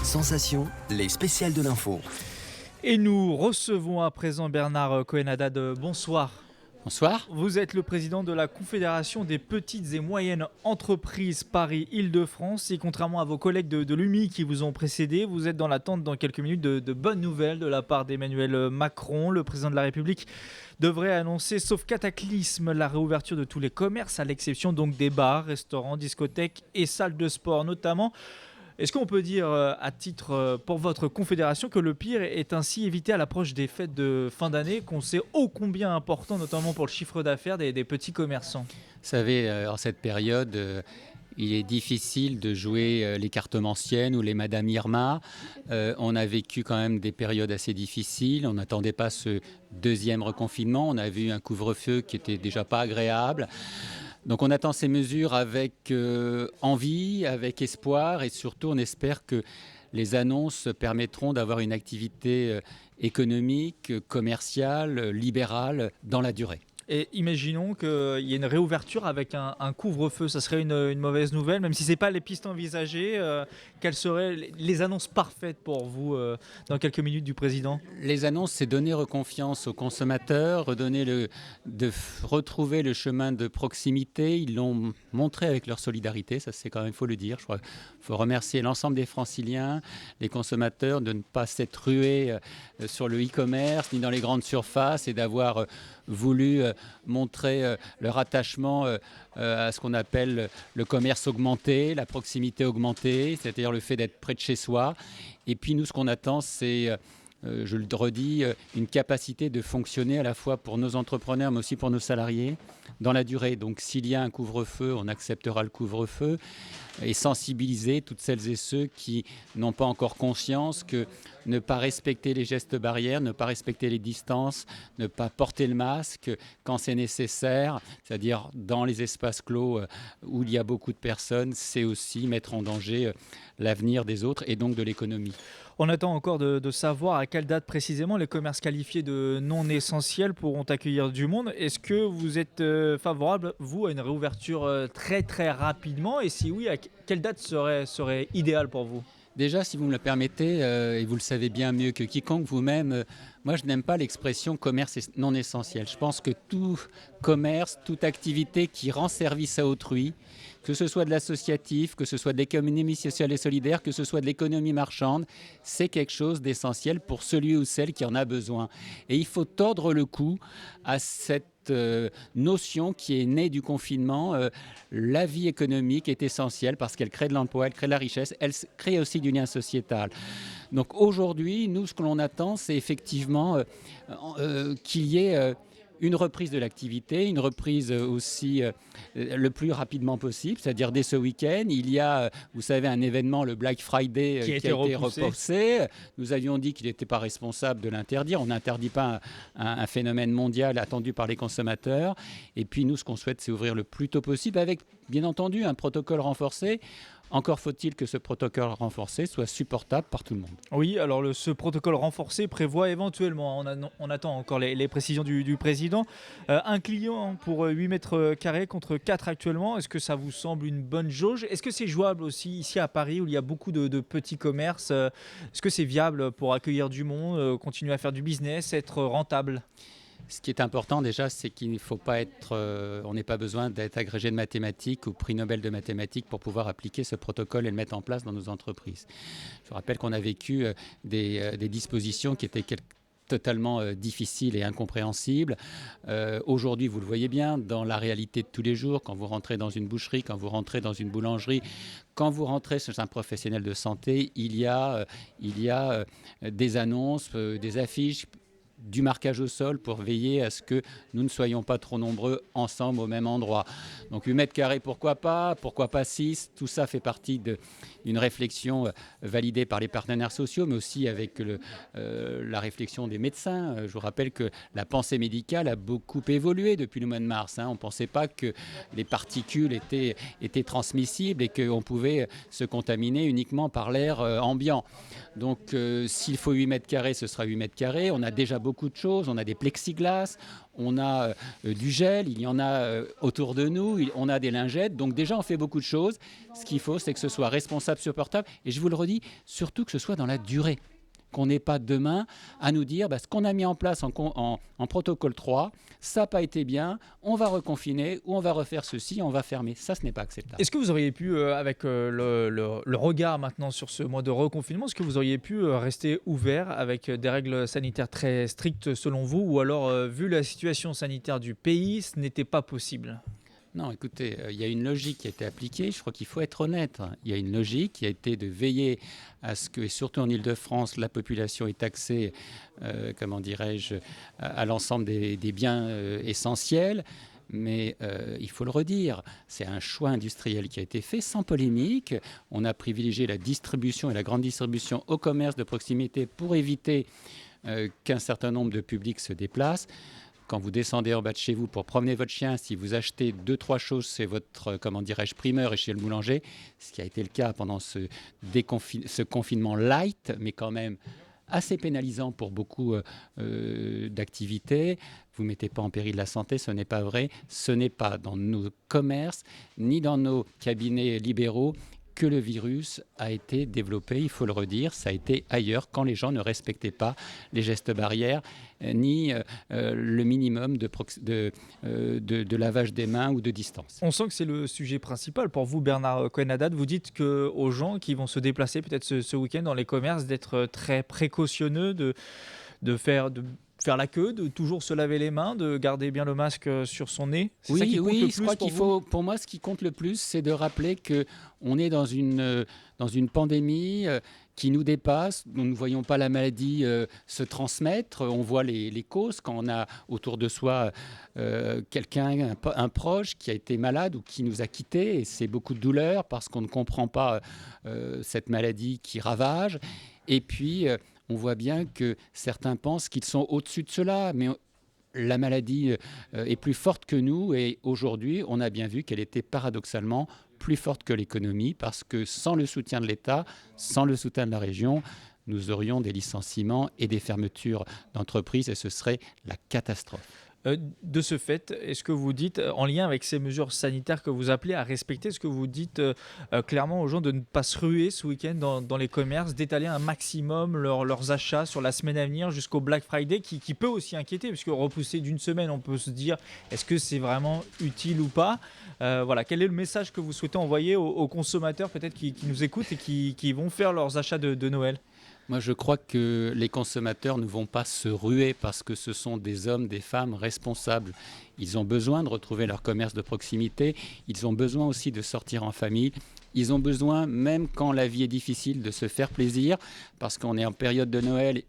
Sensation, les spéciales de l'info. Et nous recevons à présent Bernard Cohen-Haddad. Bonsoir. Bonsoir. Vous êtes le président de la Confédération des petites et moyennes entreprises Paris-Île-de-France. Et contrairement à vos collègues de l'UMI qui vous ont précédé, vous êtes dans l'attente dans quelques minutes de bonnes nouvelles de la part d'Emmanuel Macron. Le président de la République devrait annoncer, sauf cataclysme, la réouverture de tous les commerces, à l'exception donc des bars, restaurants, discothèques et salles de sport notamment. Est-ce qu'on peut dire, à titre pour votre confédération, que le pire est ainsi évité à l'approche des fêtes de fin d'année, qu'on sait ô combien important, notamment pour le chiffre d'affaires des petits commerçants ? Vous savez, en cette période, il est difficile de jouer les cartomanciennes ou les Madame Irma. On a vécu quand même des périodes assez difficiles. On n'attendait pas ce deuxième reconfinement. On a vu un couvre-feu qui était déjà pas agréable. Donc on attend ces mesures avec envie, avec espoir, et surtout on espère que les annonces permettront d'avoir une activité économique, commerciale, libérale dans la durée. Et imaginons qu'il y ait une réouverture avec un couvre-feu, ça serait une mauvaise nouvelle, même si ce n'est pas les pistes envisagées. Quelles seraient les annonces parfaites pour vous dans quelques minutes du président ? Les annonces, c'est donner confiance aux consommateurs, retrouver le chemin de proximité. Ils l'ont montré avec leur solidarité, ça c'est quand même, il faut le dire. Je crois qu'il faut remercier l'ensemble des Franciliens, les consommateurs, de ne pas s'être rués sur le e-commerce ni dans les grandes surfaces et d'avoir voulu montrer leur attachement à ce qu'on appelle le commerce augmenté, la proximité augmentée, c'est-à-dire le fait d'être près de chez soi. Et puis nous, ce qu'on attend, c'est, je le redis, une capacité de fonctionner à la fois pour nos entrepreneurs, mais aussi pour nos salariés dans la durée. Donc s'il y a un couvre-feu, on acceptera le couvre-feu et sensibiliser toutes celles et ceux qui n'ont pas encore conscience que ne pas respecter les gestes barrières, ne pas respecter les distances, ne pas porter le masque quand c'est nécessaire, c'est-à-dire dans les espaces clos où il y a beaucoup de personnes, c'est aussi mettre en danger l'avenir des autres et donc de l'économie. On attend encore de savoir à quelle date précisément les commerces qualifiés de non essentiels pourront accueillir du monde. Est-ce que vous êtes favorable, vous, à une réouverture très très rapidement ? Et si oui, à quelle date serait idéale pour vous ? Déjà, si vous me le permettez, et vous le savez bien mieux que quiconque vous-même, moi je n'aime pas l'expression commerce non essentiel. Je pense que tout commerce, toute activité qui rend service à autrui, que ce soit de l'associatif, que ce soit de l'économie sociale et solidaire, que ce soit de l'économie marchande, c'est quelque chose d'essentiel pour celui ou celle qui en a besoin. Et il faut tordre le cou à cette notion qui est née du confinement. La vie économique est essentielle parce qu'elle crée de l'emploi, elle crée de la richesse, elle crée aussi du lien sociétal. Donc aujourd'hui, nous, ce que l'on attend, c'est effectivement qu'il y ait une reprise de l'activité, une reprise aussi le plus rapidement possible, c'est-à-dire dès ce week-end. Il y a, vous savez, un événement, le Black Friday, qui a été repoussé. Nous avions dit qu'il n'était pas responsable de l'interdire. On n'interdit pas un phénomène mondial attendu par les consommateurs. Et puis nous, ce qu'on souhaite, c'est ouvrir le plus tôt possible avec, bien entendu, un protocole renforcé. Encore faut-il que ce protocole renforcé soit supportable par tout le monde. Oui, alors ce protocole renforcé prévoit éventuellement, on attend encore les précisions du président, un client pour 8 mètres carrés contre 4 actuellement. Est-ce que ça vous semble une bonne jauge ? Est-ce que c'est jouable aussi ici à Paris où il y a beaucoup de petits commerces ? Est-ce que c'est viable pour accueillir du monde, continuer à faire du business, être rentable ? Ce qui est important déjà, c'est qu'il ne faut pas on n'est pas besoin d'être agrégé de mathématiques ou prix Nobel de mathématiques pour pouvoir appliquer ce protocole et le mettre en place dans nos entreprises. Je rappelle qu'on a vécu des dispositions qui étaient totalement difficiles et incompréhensibles. Aujourd'hui, vous le voyez bien, dans la réalité de tous les jours, quand vous rentrez dans une boucherie, quand vous rentrez dans une boulangerie, quand vous rentrez chez un professionnel de santé, il y a des annonces, des affiches, du marquage au sol pour veiller à ce que nous ne soyons pas trop nombreux ensemble au même endroit. Donc 8 mètres carrés, pourquoi pas 6, tout ça fait partie d'une réflexion validée par les partenaires sociaux, mais aussi avec la réflexion des médecins. Je vous rappelle que la pensée médicale a beaucoup évolué depuis le mois de mars. On ne pensait pas que les particules étaient transmissibles et qu'on pouvait se contaminer uniquement par l'air ambiant. Donc s'il faut 8 mètres carrés, ce sera 8 mètres carrés. On a déjà beaucoup de choses. On a des plexiglas, on a du gel, il y en a autour de nous, on a des lingettes. Donc déjà, on fait beaucoup de choses. Ce qu'il faut, c'est que ce soit responsable, supportable. Et je vous le redis, surtout que ce soit dans la durée. Qu'on n'ait pas demain à nous dire ce qu'on a mis en place en protocole 3, ça n'a pas été bien, on va reconfiner ou on va refaire ceci, on va fermer. Ça, ce n'est pas acceptable. Est-ce que vous auriez pu, avec le regard maintenant sur ce mois de reconfinement, est-ce que vous auriez pu rester ouvert avec des règles sanitaires très strictes selon vous, ou alors, vu la situation sanitaire du pays, ce n'était pas possible ? Non, écoutez, il y a une logique qui a été appliquée, je crois qu'il faut être honnête. Il y a une logique qui a été de veiller à ce que, et surtout en Île-de-France, la population ait accès, à l'ensemble des biens essentiels. Mais il faut le redire, c'est un choix industriel qui a été fait sans polémique. On a privilégié la distribution et la grande distribution au commerce de proximité pour éviter qu'un certain nombre de publics se déplacent. Quand vous descendez en bas de chez vous pour promener votre chien, si vous achetez 2-3 choses, c'est votre, primeur et chez le boulanger, ce qui a été le cas pendant ce confinement light, mais quand même assez pénalisant pour beaucoup d'activités. Vous ne mettez pas en péril la santé, ce n'est pas vrai. Ce n'est pas dans nos commerces, ni dans nos cabinets libéraux que le virus a été développé, il faut le redire, ça a été ailleurs quand les gens ne respectaient pas les gestes barrières ni le minimum de lavage des mains ou de distance. On sent que c'est le sujet principal pour vous, Bernard Cohen-Haddad. Vous dites aux gens qui vont se déplacer peut-être ce week-end dans les commerces d'être très précautionneux, de faire la queue, de toujours se laver les mains, de garder bien le masque sur son nez. C'est ça qui compte le plus je crois qu'il faut. Pour moi, ce qui compte le plus, c'est de rappeler qu'on est dans une pandémie qui nous dépasse. Nous ne voyons pas la maladie se transmettre. On voit les causes quand on a autour de soi quelqu'un, un proche qui a été malade ou qui nous a quittés. Et c'est beaucoup de douleur parce qu'on ne comprend pas cette maladie qui ravage. Et puis, on voit bien que certains pensent qu'ils sont au-dessus de cela, mais la maladie est plus forte que nous et aujourd'hui, on a bien vu qu'elle était paradoxalement plus forte que l'économie parce que sans le soutien de l'État, sans le soutien de la région, nous aurions des licenciements et des fermetures d'entreprises et ce serait la catastrophe. De ce fait, est-ce que vous dites, en lien avec ces mesures sanitaires que vous appelez à respecter, est-ce que vous dites clairement aux gens de ne pas se ruer ce week-end dans les commerces, d'étaler un maximum leurs achats sur la semaine à venir jusqu'au Black Friday, qui peut aussi inquiéter, puisque repousser d'une semaine, on peut se dire, est-ce que c'est vraiment utile ou pas ? Quel est le message que vous souhaitez envoyer aux consommateurs peut-être qui nous écoutent et qui vont faire leurs achats de Noël ? Moi, je crois que les consommateurs ne vont pas se ruer parce que ce sont des hommes, des femmes responsables. Ils ont besoin de retrouver leur commerce de proximité. Ils ont besoin aussi de sortir en famille. Ils ont besoin, même quand la vie est difficile, de se faire plaisir parce qu'on est en période de Noël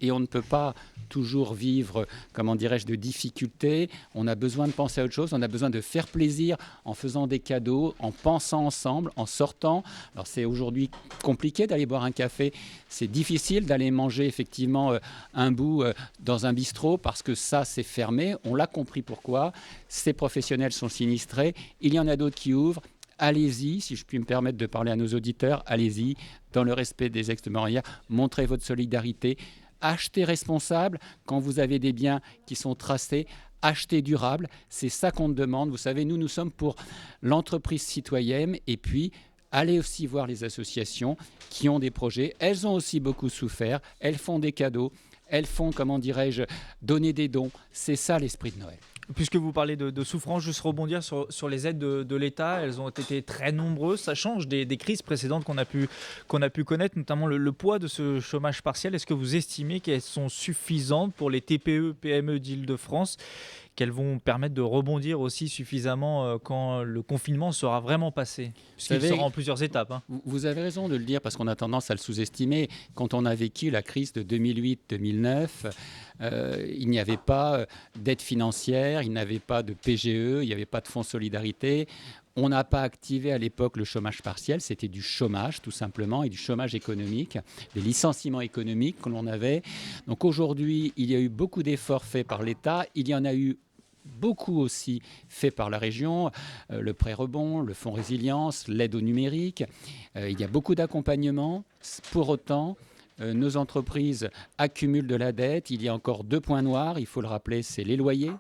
et on ne peut pas toujours vivre, de difficultés. On a besoin de penser à autre chose. On a besoin de faire plaisir en faisant des cadeaux, en pensant ensemble, en sortant. Alors c'est aujourd'hui compliqué d'aller boire un café. C'est difficile d'aller manger effectivement un bout dans un bistrot parce que ça, c'est fermé. On l'a compris pourquoi. Ces professionnels sont sinistrés. Il y en a d'autres qui ouvrent. Allez-y, si je puis me permettre de parler à nos auditeurs, allez-y, dans le respect des gestes barrières, montrez votre solidarité. Achetez responsable quand vous avez des biens qui sont tracés. Achetez durable, c'est ça qu'on demande. Vous savez, nous sommes pour l'entreprise citoyenne et puis allez aussi voir les associations qui ont des projets. Elles ont aussi beaucoup souffert, elles font des cadeaux, elles font, donner des dons. C'est ça l'esprit de Noël. Puisque vous parlez de souffrance, juste rebondir sur les aides de l'État. Elles ont été très nombreuses. Ça change des crises précédentes qu'on a pu connaître, notamment le poids de ce chômage partiel. Est-ce que vous estimez qu'elles sont suffisantes pour les TPE, PME d'Île-de-France, qu'elles vont permettre de rebondir aussi suffisamment quand le confinement sera vraiment passé, puisqu'il sera en plusieurs étapes. Vous avez raison de le dire parce qu'on a tendance à le sous-estimer. Quand on a vécu la crise de 2008-2009, il n'y avait pas d'aide financière, il n'y avait pas de PGE, il n'y avait pas de fonds solidarité. On n'a pas activé à l'époque le chômage partiel, c'était du chômage tout simplement et du chômage économique, des licenciements économiques que l'on avait. Donc aujourd'hui, il y a eu beaucoup d'efforts faits par l'État, il y en a eu beaucoup aussi fait par la région, le prêt rebond, le fonds résilience, l'aide au numérique. Il y a beaucoup d'accompagnement. Pour autant, nos entreprises accumulent de la dette. Il y a encore 2 points noirs, il faut le rappeler, c'est les loyers.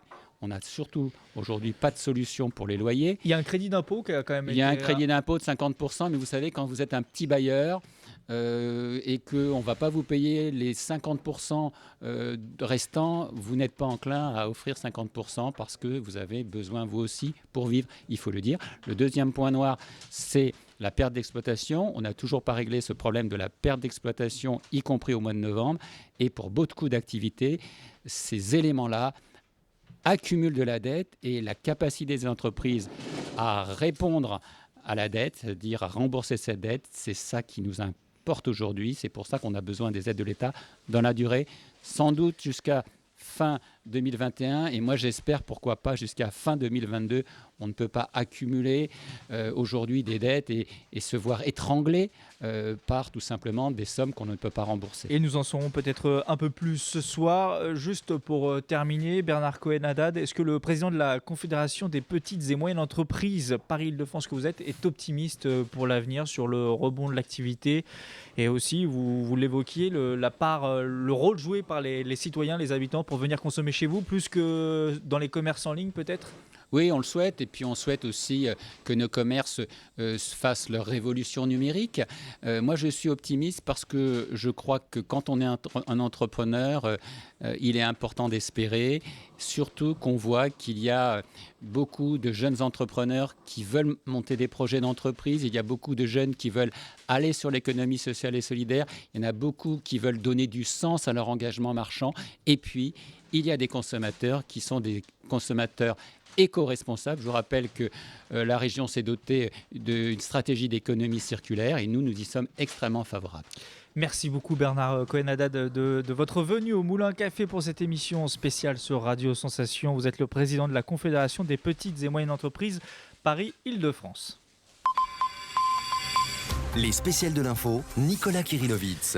On n'a surtout aujourd'hui pas de solution pour les loyers. Il y a un crédit d'impôt qui a quand même Il y a un crédit d'impôt de 50%, mais vous savez, quand vous êtes un petit bailleur et qu'on ne va pas vous payer les 50% restants, vous n'êtes pas enclin à offrir 50% parce que vous avez besoin, vous aussi, pour vivre, il faut le dire. Le deuxième point noir, c'est la perte d'exploitation. On n'a toujours pas réglé ce problème de la perte d'exploitation, y compris au mois de novembre. Et pour beaucoup d'activités, ces éléments-là accumulent de la dette et la capacité des entreprises à répondre à la dette, c'est-à-dire à rembourser cette dette, c'est ça qui nous importe aujourd'hui. C'est pour ça qu'on a besoin des aides de l'État dans la durée, sans doute jusqu'à fin 2021 et moi j'espère pourquoi pas jusqu'à fin 2022. On ne peut pas accumuler aujourd'hui des dettes et se voir étrangler par tout simplement des sommes qu'on ne peut pas rembourser. Et nous en saurons peut-être un peu plus ce soir. Juste pour terminer, Bernard Cohen-Haddad, est-ce que le président de la Confédération des petites et moyennes entreprises Paris-Île-de-France que vous êtes est optimiste pour l'avenir sur le rebond de l'activité? Et aussi, vous l'évoquiez, le rôle joué par les citoyens, les habitants pour venir consommer chez vous, plus que dans les commerces en ligne peut-être? Oui, on le souhaite. Et puis, on souhaite aussi que nos commerces fassent leur révolution numérique. Moi, je suis optimiste parce que je crois que quand on est un entrepreneur, il est important d'espérer. Surtout qu'on voit qu'il y a beaucoup de jeunes entrepreneurs qui veulent monter des projets d'entreprise. Il y a beaucoup de jeunes qui veulent aller sur l'économie sociale et solidaire. Il y en a beaucoup qui veulent donner du sens à leur engagement marchand. Et puis, il y a des consommateurs qui sont des consommateurs éco-responsable. Je vous rappelle que la région s'est dotée d'une stratégie d'économie circulaire et nous y sommes extrêmement favorables. Merci beaucoup Bernard Cohen-Haddad de votre venue au Moulin Café pour cette émission spéciale sur Radio Sensation. Vous êtes le président de la Confédération des petites et moyennes entreprises Paris-Île-de-France. Les spéciales de l'info, Nicolas Kirillovitz.